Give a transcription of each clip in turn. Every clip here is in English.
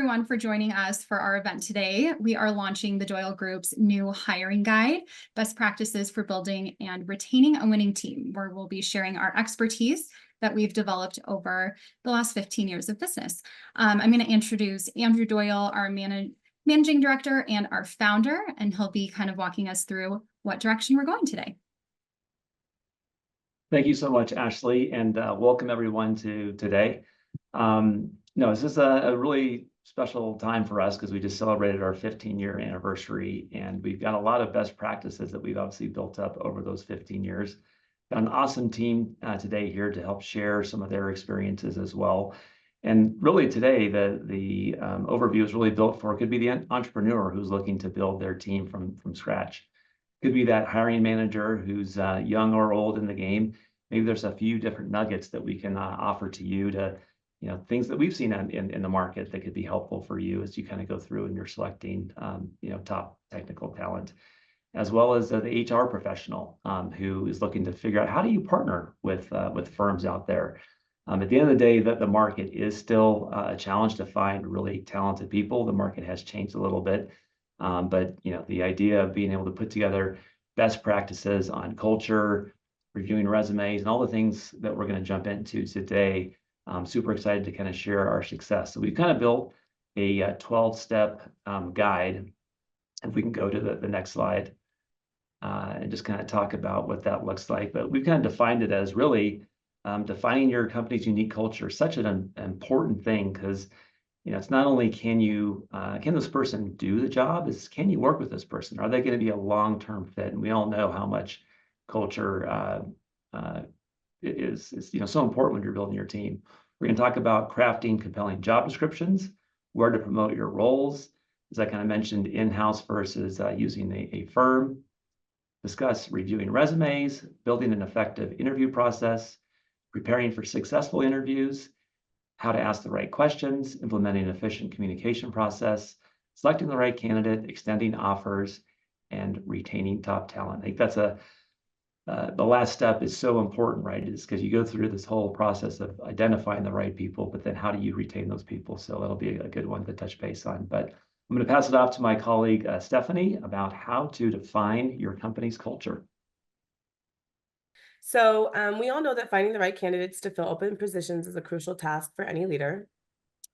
everyone for joining us for our event today. We are launching the Doyle Group's new hiring guide, Best Practices for Building and Retaining a Winning Team, where we'll be sharing our expertise that we've developed over the last 15 years of business. I'm going to introduce Andrew Doyle, our managing director and our founder, and he'll be kind of walking us through what direction we're going today. Thank you so much, Ashley, and welcome everyone to today. This is a really special time for us because we just celebrated our 15-year anniversary, and we've got a lot of best practices that we've obviously built up over those 15 years. Got an awesome team today here to help share some of their experiences as well. And really today, the overview is really built for, it could be the entrepreneur who's looking to build their team from scratch. Could be that hiring manager who's young or old in the game. Maybe there's a few different nuggets that we can offer to you to, things that we've seen in the market that could be helpful for you as you kind of go through and you're selecting, top technical talent, as well as the HR professional who is looking to figure out how do you partner with firms out there. At the end of the day, the market is still a challenge to find really talented people. The market has changed a little bit. But the idea of being able to put together best practices on culture, reviewing resumes, and all the things that we're going to jump into today, I'm super excited to kind of share our success. So we've kind of built a 12-step guide. If we can go to the next slide and just kind of talk about what that looks like. But we've kind of defined it as really defining your company's unique culture, such an important thing because it's not only can this person do the job, it's can you work with this person? Are they going to be a long-term fit? And we all know how much culture is so important when you're building your team. We're going to talk about crafting compelling job descriptions, where to promote your roles, as I kind of mentioned, in-house versus using a firm. Discuss reviewing resumes, building an effective interview process, preparing for successful interviews, how to ask the right questions, implementing an efficient communication process, selecting the right candidate, extending offers, and retaining top talent. I think that's the last step is so important, right? Is because you go through this whole process of identifying the right people, but then how do you retain those people? So that'll be a good one to touch base on. But I'm going to pass it off to my colleague, Stephanie, about how to define your company's culture. So we all know that finding the right candidates to fill open positions is a crucial task for any leader.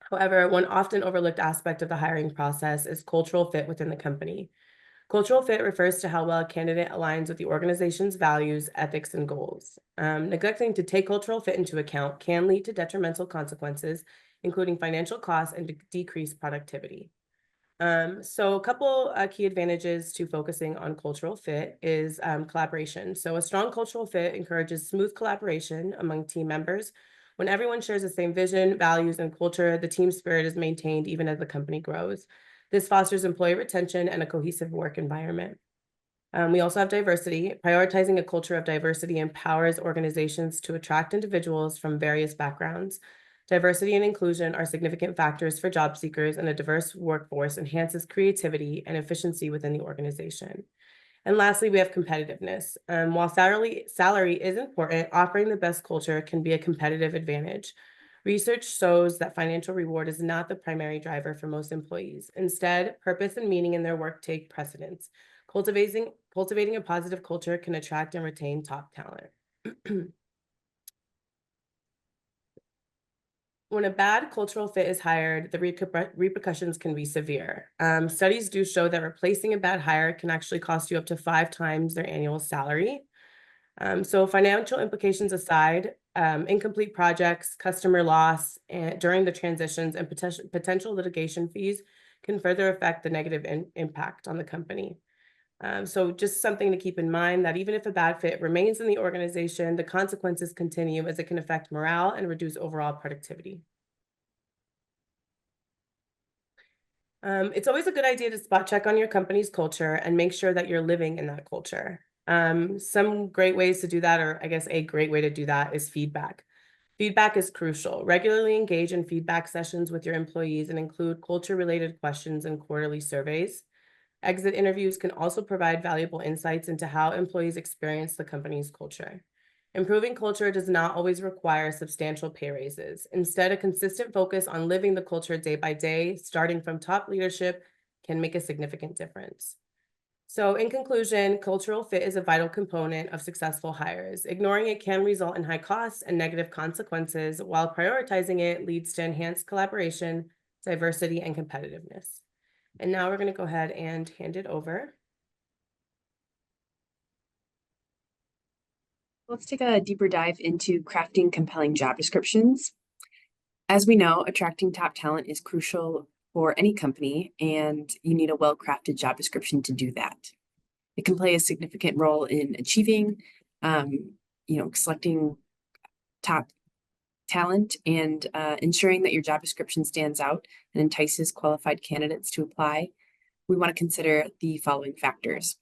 However, one often overlooked aspect of the hiring process is cultural fit within the company. Cultural fit refers to how well a candidate aligns with the organization's values, ethics, and goals. Neglecting to take cultural fit into account can lead to detrimental including financial costs and decreased productivity. So a couple key advantages to focusing on cultural fit is collaboration. So a strong cultural fit encourages smooth collaboration among team members. When everyone shares the same vision, values, and culture, the team spirit is maintained even as the company grows. This fosters employee retention and a cohesive work environment. We also have diversity. Prioritizing a culture of diversity empowers organizations to attract individuals from various backgrounds. Diversity and inclusion are significant factors for job seekers, and a diverse workforce enhances creativity and efficiency within the organization. And lastly, we have competitiveness. While salary is important, offering the best culture can be a competitive advantage. Research shows that financial reward is not the primary driver for most employees. Instead, purpose and meaning in their work take precedence. Cultivating a positive culture can attract and retain top talent. When a bad cultural fit is hired, the repercussions can be severe. Studies do show that replacing a bad hire can actually cost you up to 5 times their annual salary. So financial implications aside, incomplete projects, customer loss during the transitions, and potential litigation fees can further affect the negative impact on the company. So just something to keep in mind that even if a bad fit remains in the organization, the consequences continue as it can affect morale and reduce overall productivity. It's always a good idea to spot check on your company's culture and make sure that you're living in that culture. Some great ways to do that, or I guess a great way to do that, is feedback. Feedback is crucial. Regularly engage in feedback sessions with your employees and include culture-related questions and quarterly surveys. Exit interviews can also provide valuable insights into how employees experience the company's culture. Improving culture does not always require substantial pay raises. Instead, a consistent focus on living the culture day by day, starting from top leadership, can make a significant difference. So in conclusion, cultural fit is a vital component of successful hires. Ignoring it can result in high costs and negative consequences, while prioritizing it leads to enhanced collaboration, diversity, and competitiveness. And now we're going to go ahead and hand it over. Let's take a deeper dive into crafting compelling job descriptions. As we know, attracting top talent is crucial for any company, and you need a well-crafted job description to do that. It can play a significant role in achieving, selecting top talent and ensuring that your job description stands out and entices qualified candidates to apply. We want to consider the following factors.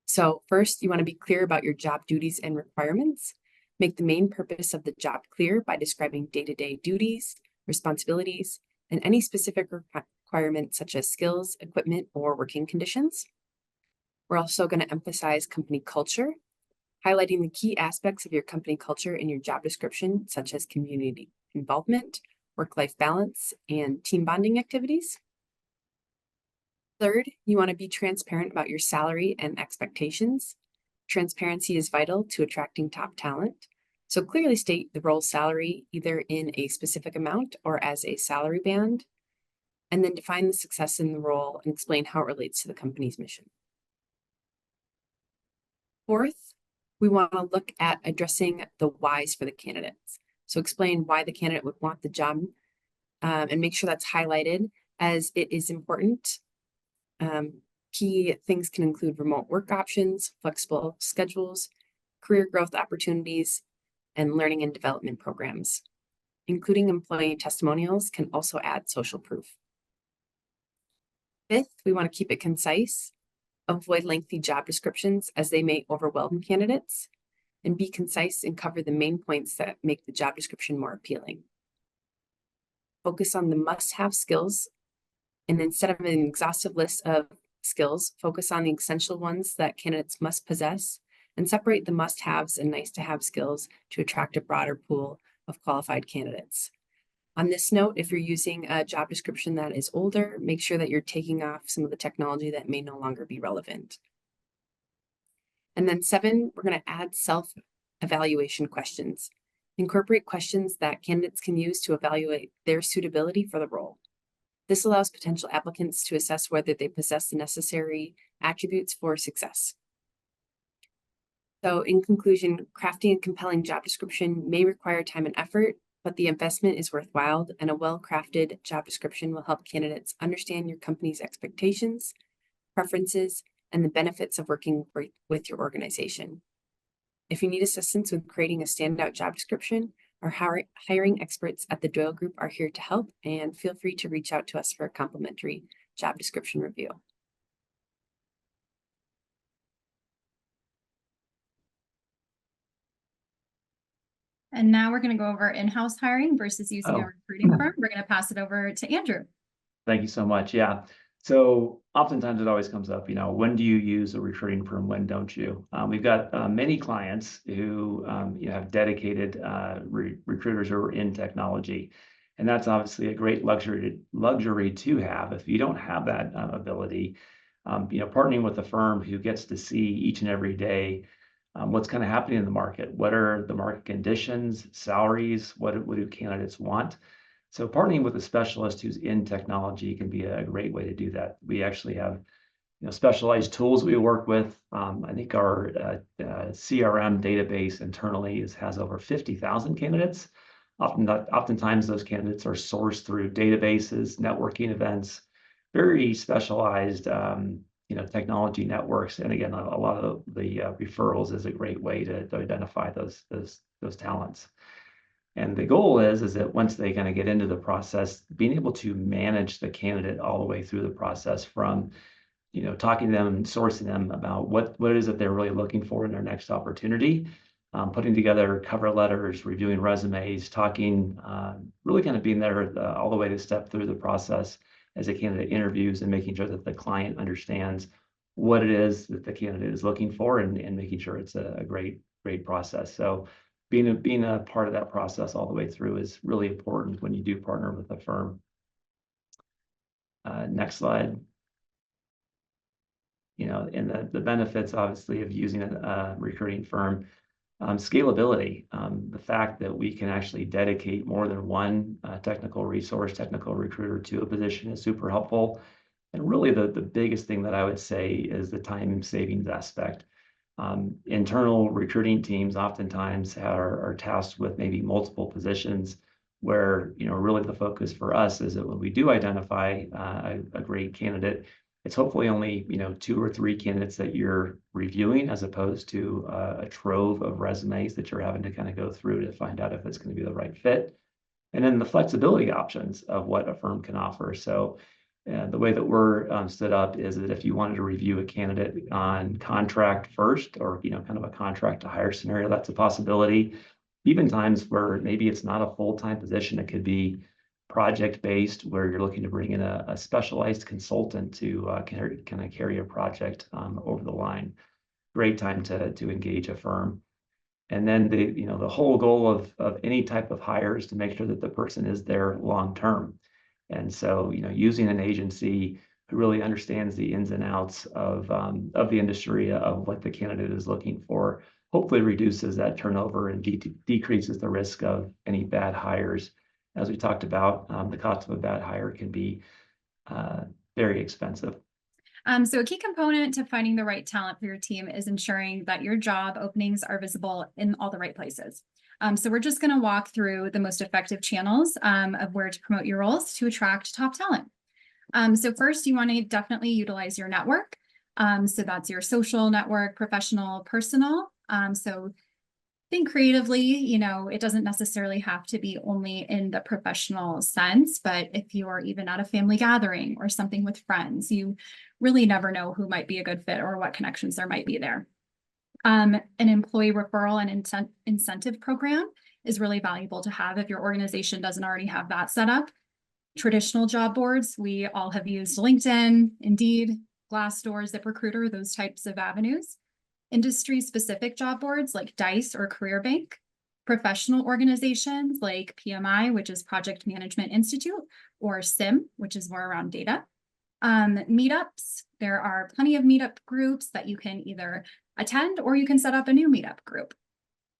So first, you want to be clear about your job duties and requirements. Make the main purpose of the job clear by describing day-to-day duties, responsibilities, and any specific requirements such as skills, equipment, or working conditions. We're also going to emphasize company culture, highlighting the key aspects of your company culture in your job description, such as community involvement, work-life balance, and team bonding activities. Third, you want to be transparent about your salary and expectations. Transparency is vital to attracting top talent. So clearly state the role's salary either in a specific amount or as a salary band, and then define the success in the role and explain how it relates to the company's mission. Fourth, we want to look at addressing the whys for the candidates. So explain why the candidate would want the job and make sure that's highlighted, as it is important. Key things can include remote work options, flexible schedules, career growth opportunities, and learning and development programs. Including employee testimonials can also add social proof. Fifth, we want to keep it concise. Avoid lengthy job descriptions as they may overwhelm candidates, and be concise and cover the main points that make the job description more appealing. Focus on the must-have skills, and instead of an exhaustive list of skills, focus on the essential ones that candidates must possess, and separate the must-haves and nice-to-have skills to attract a broader pool of qualified candidates. On this note, if you're using a job description that is older, make sure that you're taking off some of the technology that may no longer be relevant. And then 7, we're going to add self-evaluation questions. Incorporate questions that candidates can use to evaluate their suitability for the role. This allows potential applicants to assess whether they possess the necessary attributes for success. So in conclusion, crafting a compelling job description may require time and effort, but the investment is worthwhile, and a well-crafted job description will help candidates understand your company's expectations, preferences, and the benefits of working with your organization. If you need assistance with creating a standout job description, our hiring experts at the Doyle Group are here to help, and feel free to reach out to us for a complimentary job description review. And now we're going to go over in-house hiring versus using a recruiting firm. We're going to pass it over to Andrew. Thank you so much. Yeah. So oftentimes it always comes up, when do you use a recruiting firm? When don't you? We've got many clients who have dedicated recruiters who are in technology. And that's obviously a great luxury to have. If you don't have that ability, partnering with a firm who gets to see each and every day what's kind of happening in the market. What are the market conditions, salaries? What do candidates want? So partnering with a specialist who's in technology can be a great way to do that. We actually have specialized tools we work with. I think our CRM database internally has over 50,000 candidates. Oftentimes those candidates are sourced through databases, networking events, very specialized technology networks. And again, a lot of the referrals is a great way to identify those talents. And the goal is that once they kind of get into the process, being able to manage the candidate all the way through the process, from talking to them and sourcing them about what it is that they're really looking for in their next opportunity, putting together cover letters, reviewing resumes, talking, really kind of being there all the way to step through the process as a candidate interviews, and making sure that the client understands what it is that the candidate is looking for, and making sure it's a great great process. So being a part of that process all the way through is really important when you do partner with a firm. Next slide. And the benefits, obviously, of using a recruiting firm, scalability, the fact that we can actually dedicate more than one technical recruiter to a position is super helpful. And really the biggest thing that I would say is the time savings aspect. Internal recruiting teams oftentimes are tasked with maybe multiple positions where, really the focus for us is that when we do identify a great candidate, it's hopefully only, 2 or 3 candidates that you're reviewing as opposed to a trove of resumes that you're having to kind of go through to find out if it's going to be the right fit. And then the flexibility options of what a firm can offer. So the way that we're stood up is that if you wanted to review a candidate on contract first, or kind of a contract to hire scenario, that's a possibility. Even times where maybe it's not a full-time position, it could be project-based, where you're looking to bring in a specialized consultant to kind of carry a project over the line. Great time to engage a firm. And then the whole goal of any type of hire is to make sure that the person is there long term. And so, using an agency who really understands the ins and outs of the industry, of what the candidate is looking for, hopefully reduces that turnover and decreases the risk of any bad hires. As we talked about, the cost of a bad hire can be very expensive. So a key component to finding the right talent for your team is ensuring that your job openings are visible in all the right places. So we're just going to walk through the most effective channels of where to promote your roles to attract top talent. So first, you want to definitely utilize your network. So that's your social network, professional, personal. So think creatively, it doesn't necessarily have to be only in the professional sense, but if you are even at a family gathering or something with friends, you really never know who might be a good fit or what connections there might be there. An employee referral and incentive program is really valuable to have if your organization doesn't already have that set up. Traditional job boards, we all have used LinkedIn, Indeed, Glassdoor, ZipRecruiter, those types of avenues. Industry-specific job boards like DICE or CareerBank, professional organizations like PMI, which is Project Management Institute, or SIM, which is more around data. Meetups, there are plenty of meetup groups that you can either attend or you can set up a new meetup group.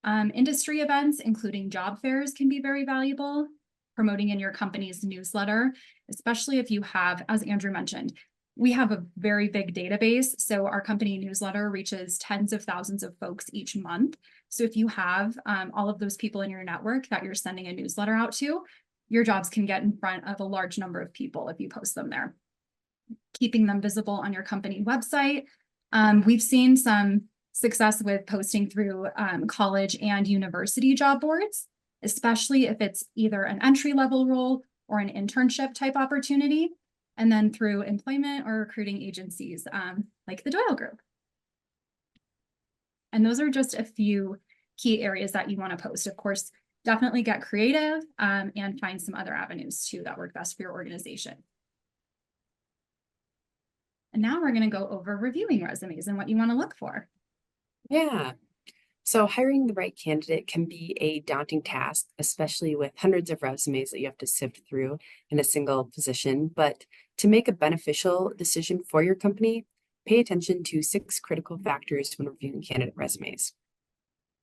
Industry events, including job fairs, can be very valuable. Promoting in your company's newsletter, especially if you have, as Andrew mentioned, we have a very big database. So our company newsletter reaches tens of thousands of folks each month. So if you have all of those people in your network that you're sending a newsletter out to, your jobs can get in front of a large number of people if you post them there. Keeping them visible on your company website. We've seen some success with posting through college and university job boards, especially if it's either an entry-level role or an internship type opportunity. And then through employment or recruiting agencies like the Doyle Group. And those are just a few key areas that you want to post. Of course, definitely get creative and find some other avenues too that work best for your organization. And now we're going to go over reviewing resumes and what you want to look for. Yeah. So hiring the right candidate can be a daunting task, especially with hundreds of resumes that you have to sift through in a single position. But to make a beneficial decision for your company, pay attention to 6 critical factors when reviewing candidate resumes.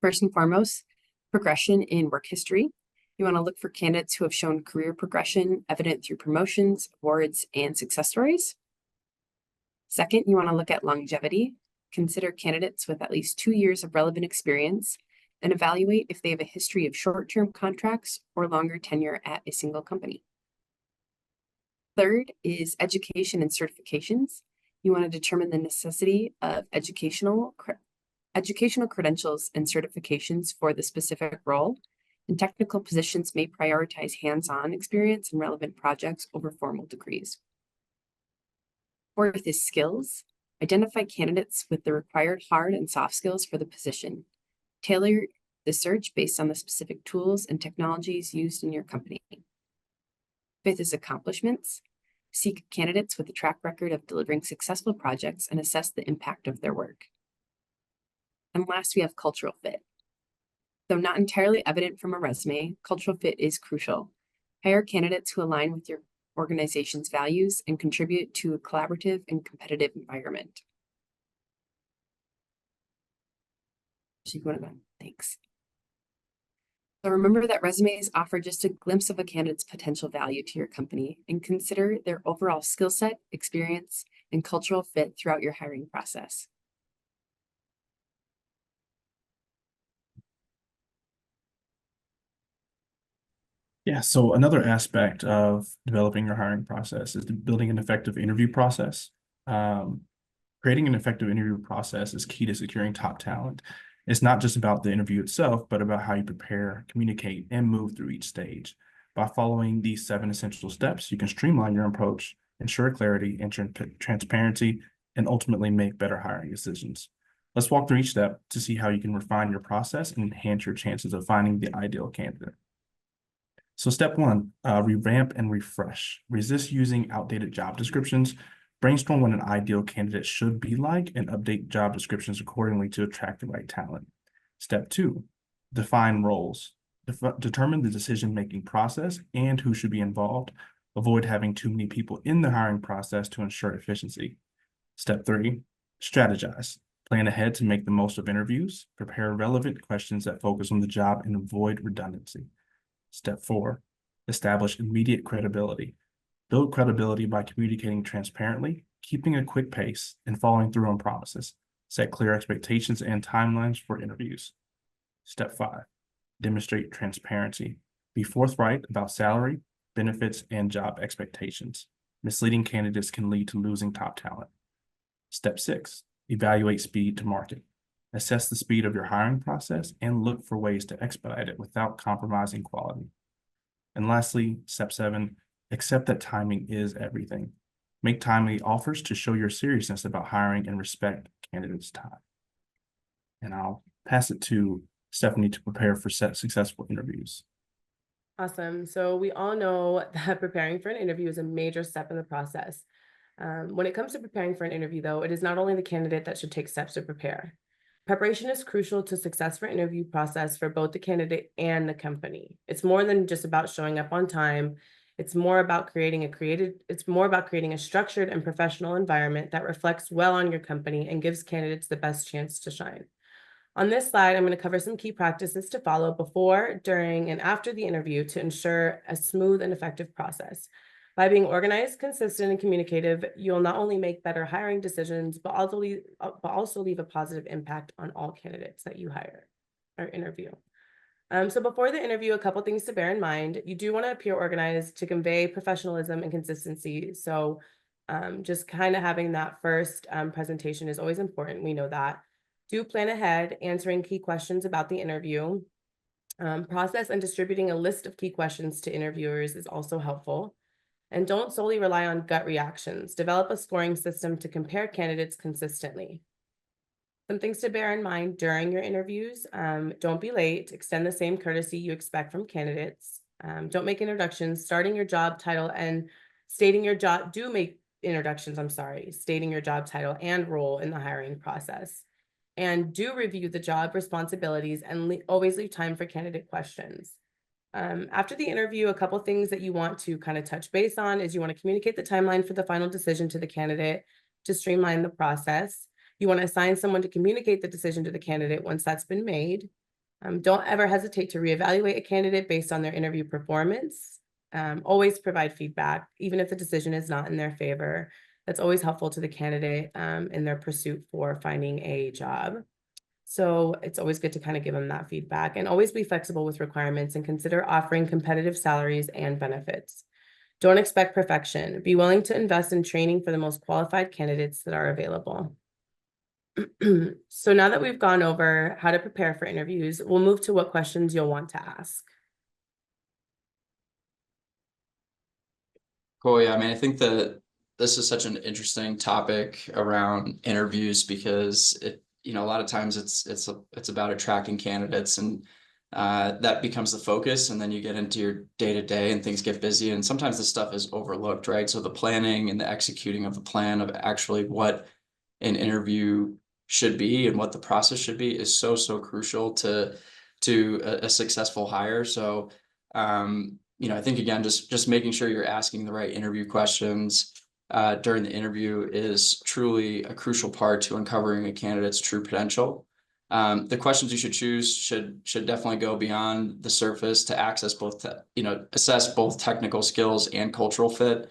First and foremost, progression in work history. You want to look for candidates who have shown career progression evident through promotions, awards, and success stories. Second, you want to look at longevity. Consider candidates with at least 2 years of relevant experience and evaluate if they have a history of short-term contracts or longer tenure at a single company. Third is education and certifications. You want to determine the necessity of educational credentials and certifications for the specific role, and technical positions may prioritize hands-on experience and relevant projects over formal degrees. Fourth is skills. Identify candidates with the required hard and soft skills for the position. Tailor the search based on the specific tools and technologies used in your company. Fifth is accomplishments. Seek candidates with a track record of delivering successful projects and assess the impact of their work. And last, we have cultural fit. Though not entirely evident from a resume, cultural fit is crucial. Hire candidates who align with your organization's values and contribute to a collaborative and competitive environment. So you want to go? Thanks. So remember that resumes offer just a glimpse of a candidate's potential value to your company, and consider their overall skill set, experience, and cultural fit throughout your hiring process. Yeah, so another aspect of developing your hiring process is building an effective interview process. Creating an effective interview process is key to securing top talent. It's not just about the interview itself, but about how you prepare, communicate, and move through each stage. By following these 7 essential steps, you can streamline your approach, ensure clarity and transparency, and ultimately make better hiring decisions. Let's walk through each step to see how you can refine your process and enhance your chances of finding the ideal candidate. So step 1, revamp and refresh. Resist using outdated job descriptions. Brainstorm what an ideal candidate should be like and update job descriptions accordingly to attract the right talent. Step 2, define roles. Determine the decision-making process and who should be involved. Avoid having too many people in the hiring process to ensure efficiency. Step 3, strategize. Plan ahead to make the most of interviews. Prepare relevant questions that focus on the job and avoid redundancy. Step 4, establish immediate credibility. Build credibility by communicating transparently, keeping a quick pace, and following through on promises. Set clear expectations and timelines for interviews. Step 5, demonstrate transparency. Be forthright about salary, benefits, and job expectations. Misleading candidates can lead to losing top talent. Step 6, evaluate speed to market. Assess the speed of your hiring process and look for ways to expedite it without compromising quality. And lastly, step 7, accept that timing is everything. Make timely offers to show your seriousness about hiring and respect candidates' time. And I'll pass it to Stephanie to prepare for successful interviews. Awesome. So we all know that preparing for an interview is a major step in the process. When it comes to preparing for an interview, though, it is not only the candidate that should take steps to prepare. Preparation is crucial to success for interview process for both the candidate and the company. It's more than just about showing up on time. It's more about creating a structured and professional environment that reflects well on your company and gives candidates the best chance to shine. On this slide, I'm going to cover some key practices to follow before, during, and after the interview to ensure a smooth and effective process. By being organized, consistent, and communicative, you'll not only make better hiring decisions, but also leave a positive impact on all candidates that you hire or interview. So before the interview, a couple things to bear in mind. You do want to appear organized to convey professionalism and consistency. So just kind of having that first presentation is always important. We know that. Do plan ahead, answering key questions about the interview. Process and distributing a list of key questions to interviewers is also helpful. And don't solely rely on gut reactions. Develop a scoring system to compare candidates consistently. Some things to bear in mind during your interviews. Don't be late. Extend the same courtesy you expect from candidates. Don't make introductions. Stating your job title and role in the hiring process. And do review the job responsibilities and always leave time for candidate questions. After the interview, a couple things that you want to kind of touch base on is you want to communicate the timeline for the final decision to the candidate to streamline the process. You want to assign someone to communicate the decision to the candidate once that's been made. Don't ever hesitate to reevaluate a candidate based on their interview performance. Always provide feedback, even if the decision is not in their favor. That's always helpful to the candidate in their pursuit for finding a job. So it's always good to kind of give them that feedback, and always be flexible with requirements and consider offering competitive salaries and benefits. Don't expect perfection. Be willing to invest in training for the most qualified candidates that are available. So now that we've gone over how to prepare for interviews, we'll move to what questions you'll want to ask. Cool. Yeah, I mean, I think that this is such an interesting topic around interviews because a lot of times it's about attracting candidates, and that becomes the focus, and then you get into your day-to-day and things get busy, and sometimes this stuff is overlooked, right? So the planning and the executing of the plan of actually what an interview should be and what the process should be is so crucial to a successful hire. So you know, I think again, just making sure you're asking the right interview questions during the interview is truly a crucial part to uncovering a candidate's true potential. The questions you should choose should definitely go beyond the surface to access both, assess both technical skills and cultural fit.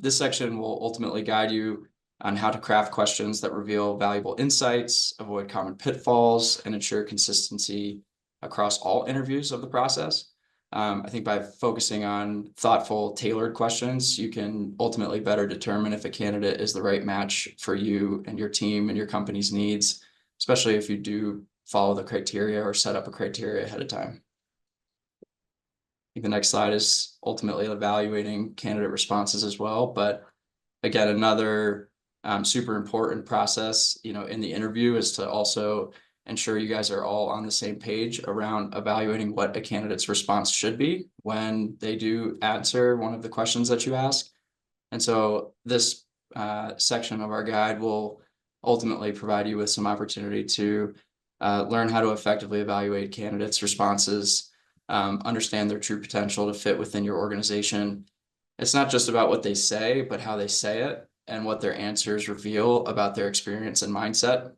This section will ultimately guide you on how to craft questions that reveal valuable insights, avoid common pitfalls, and ensure consistency across all interviews of the process. I think by focusing on thoughtful, tailored questions, you can ultimately better determine if a candidate is the right match for you and your team and your company's needs, especially if you do follow the criteria or set up a criteria ahead of time. I think the next slide is ultimately evaluating candidate responses as well. But again, another super important process, in the interview is to also ensure you guys are all on the same page around evaluating what a candidate's response should be when they do answer one of the questions that you ask. And so this section of our guide will ultimately provide you with some opportunity to learn how to effectively evaluate candidates' responses, understand their true potential to fit within your organization. It's not just about what they say, but how they say it and what their answers reveal about their experience and mindset.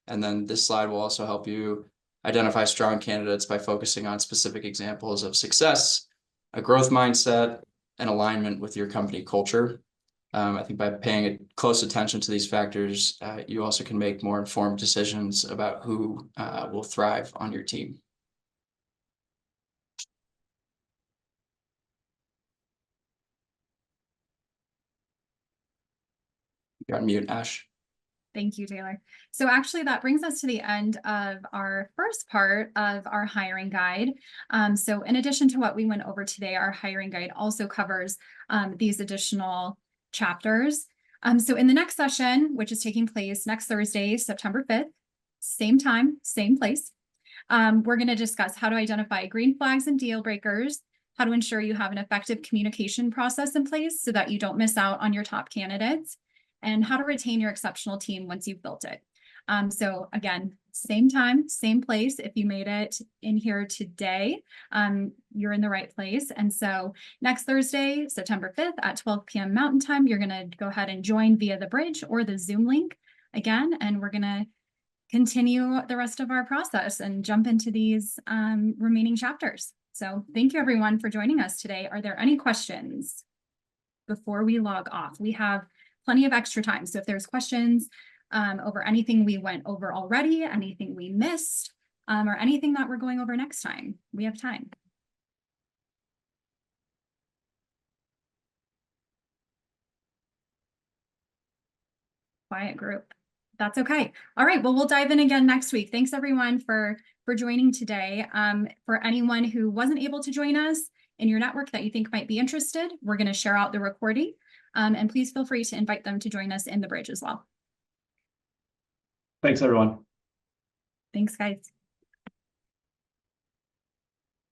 And then this slide will also help you identify strong candidates by focusing on specific examples of success, a growth mindset, and alignment with your company culture. I think by paying close attention to these factors, you also can make more informed decisions about who will thrive on your team. You're on mute, Ash. Thank you, Taylor. So actually that brings us to the end of our first part of our hiring guide. So in addition to what we went over today, our hiring guide also covers these additional chapters. So in the next session, which is taking place next Thursday, September 5th, same time, same place, we're going to discuss how to identify green flags and deal breakers, how to ensure you have an effective communication process in place so that you don't miss out on your top candidates, and how to retain your exceptional team once you've built it. So again, same time, same place. If you made it in here today, you're in the right place. And so next Thursday, September 5th at 12 p.m. Mountain Time, you're going to go ahead and join via the bridge or the Zoom link again, and we're going to continue the rest of our process and jump into these remaining chapters. So thank you everyone for joining us today. Are there any questions before we log off? We have plenty of extra time. So if there's questions over anything we went over already, anything we missed, or anything that we're going over next time, we have time. Quiet group. That's okay. All right, well, we'll dive in again next week. Thanks everyone for joining today. For anyone who wasn't able to join us in your network that you think might be interested, we're going to share out the recording. And please feel free to invite them to join us in the bridge as well. Thanks, everyone. Thanks, guys.